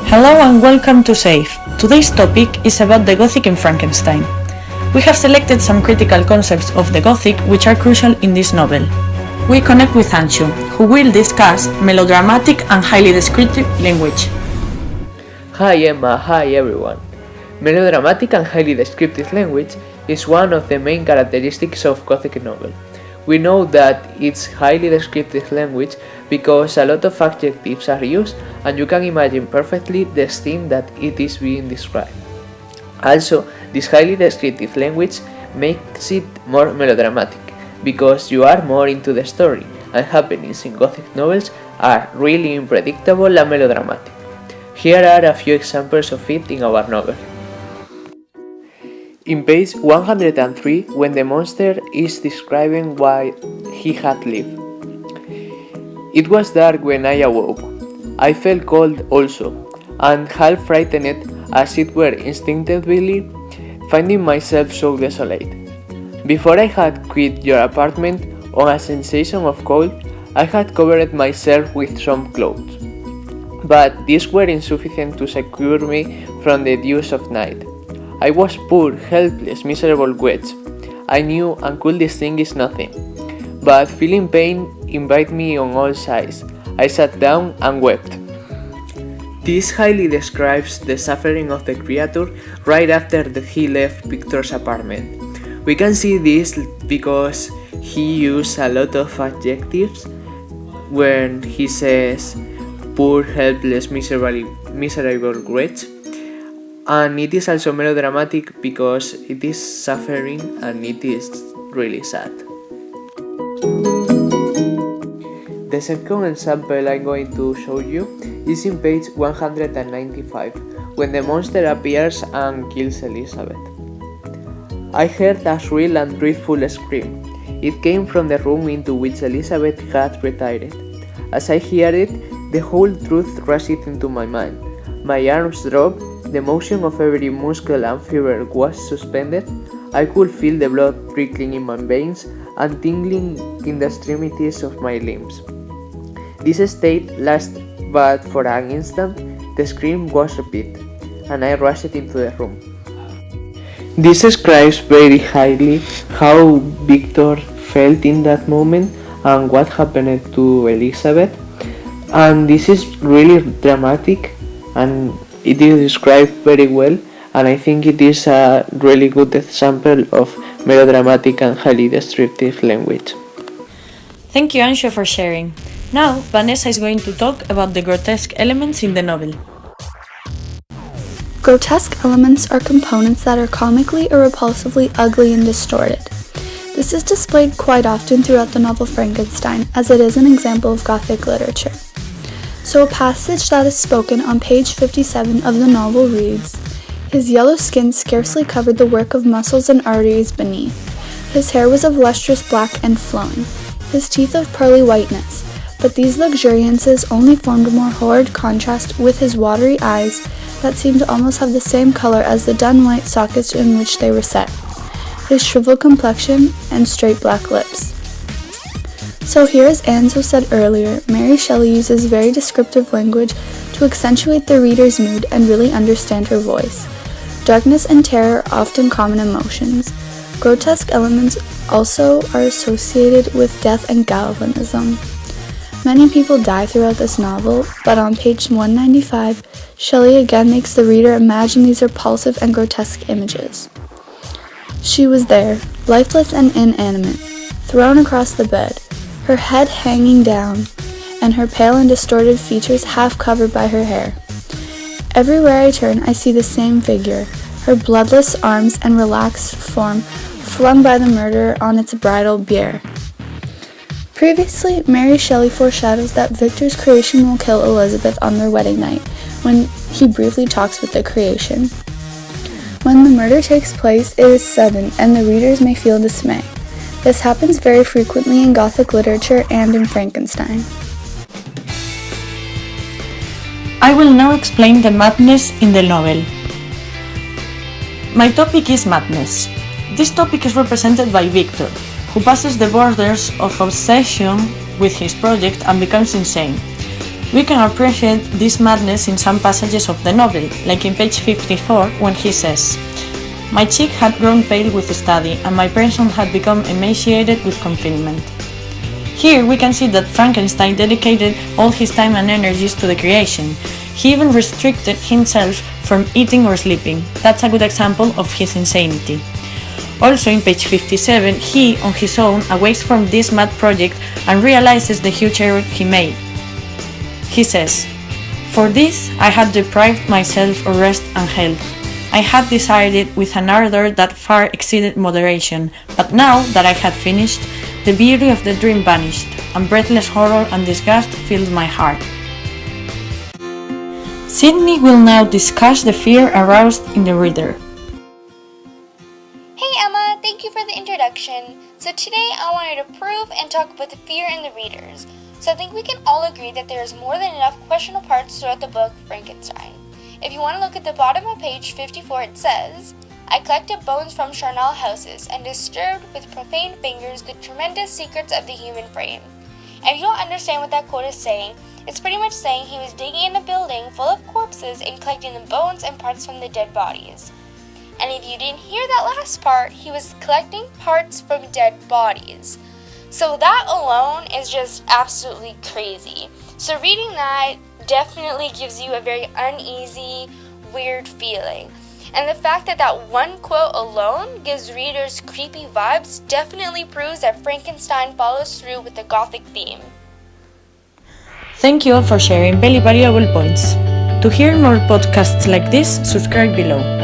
Hello and welcome to Safe. Today's topic is about the Gothic in Frankenstein. We have selected some critical concepts of the Gothic which are crucial in this novel. We connect with Anshu, who will discuss melodramatic and highly descriptive language. Hi Emma, hi everyone. Melodramatic and highly descriptive language is one of the main characteristics of Gothic novel. We know that it's highly descriptive language because a lot of adjectives are used and you can imagine perfectly the scene that it is being described. Also, this highly descriptive language makes it more melodramatic because you are more into the story and happenings in Gothic novels are really unpredictable and melodramatic. Here are a few examples of it in our novel. In page 103, when the monster is describing why he had lived. It was dark when I awoke. I felt cold also, and half frightened as it were instinctively, finding myself so desolate. Before I had quit your apartment on a sensation of cold, I had covered myself with some clothes. But these were insufficient to secure me from the dews of night. I was poor, helpless, miserable wretch. I knew and could distinguish nothing. But feeling pain invited me on all sides. I sat down and wept. This highly describes the suffering of the creature right after he left Victor's apartment. We can see this because he used a lot of adjectives when he says poor, helpless, miserable wretch. And it is also melodramatic because it is suffering and it is really sad. The second example I'm going to show you is in page 195, when the monster appears and kills Elizabeth. I heard a shrill and dreadful scream. It came from the room into which Elizabeth had retired. As I heard it, the whole truth rushed into my mind. My arms dropped. The motion of every muscle and fiber was suspended. I could feel the blood trickling in my veins and tingling in the extremities of my limbs. This state lasted but for an instant. The scream was repeated, and I rushed into the room. This describes very highly how Victor felt in that moment and what happened to Elizabeth. And this is really dramatic and it is described very well, and I think it is a really good example of melodramatic and highly descriptive language. Thank you, Anshu, for sharing. Now, Vanessa is going to talk about the grotesque elements in the novel. Grotesque elements are components that are comically or repulsively ugly and distorted. This is displayed quite often throughout the novel Frankenstein, as it is an example of Gothic literature. So a passage that is spoken on page 57 of the novel reads, "His yellow skin scarcely covered the work of muscles and arteries beneath. His hair was of lustrous black and flowing, his teeth of pearly whiteness, but these luxuriances only formed a more horrid contrast with his watery eyes that seemed to almost have the same color as the dun white sockets in which they were set, his shriveled complexion and straight black lips." So here, as Anzo said earlier, Mary Shelley uses very descriptive language to accentuate the reader's mood and really understand her voice. Darkness and terror are often common emotions. Grotesque elements also are associated with death and galvanism. Many people die throughout this novel, but on page 195, Shelley again makes the reader imagine these repulsive and grotesque images. She was there, lifeless and inanimate, thrown across the bed, her head hanging down, and her pale and distorted features half covered by her hair. Everywhere I turn, I see the same figure, her bloodless arms and relaxed form flung by the murderer on its bridal bier. Previously, Mary Shelley foreshadows that Victor's creation will kill Elizabeth on their wedding night, when he briefly talks with the creation. When the murder takes place, it is sudden, and the readers may feel dismay. This happens very frequently in Gothic literature and in Frankenstein. I will now explain the madness in the novel. My topic is madness. This topic is represented by Victor, who passes the borders of obsession with his project and becomes insane. We can appreciate this madness in some passages of the novel, like in page 54 when he says, "My cheek had grown pale with study, and my person had become emaciated with confinement." Here we can see that Frankenstein dedicated all his time and energies to the creation. He even restricted himself from eating or sleeping. That's a good example of his insanity. Also in page 57, he, on his own, awakes from this mad project and realizes the huge error he made. He says, "For this I had deprived myself of rest and health. I had desired it with an ardor that far exceeded moderation, but now that I had finished, the beauty of the dream vanished, and breathless horror and disgust filled my heart." Sydney will now discuss the fear aroused in the reader. Hey Emma, thank you for the introduction. So today I wanted to prove and talk about the fear in the readers. So I think we can all agree that there is more than enough questionable parts throughout the book Frankenstein. If you want to look at the bottom of page 54, it says, "I collected bones from charnel houses and disturbed with profane fingers the tremendous secrets of the human frame." And if you don't understand what that quote is saying, it's pretty much saying he was digging in a building full of corpses and collecting the bones and parts from the dead bodies. And if you didn't hear that last part, he was collecting parts from dead bodies. So that alone is just absolutely crazy. So reading that definitely gives you a very uneasy, weird feeling. And the fact that that one quote alone gives readers creepy vibes definitely proves that Frankenstein follows through with the Gothic theme. Thank you all for sharing very valuable points. To hear more podcasts like this, subscribe below.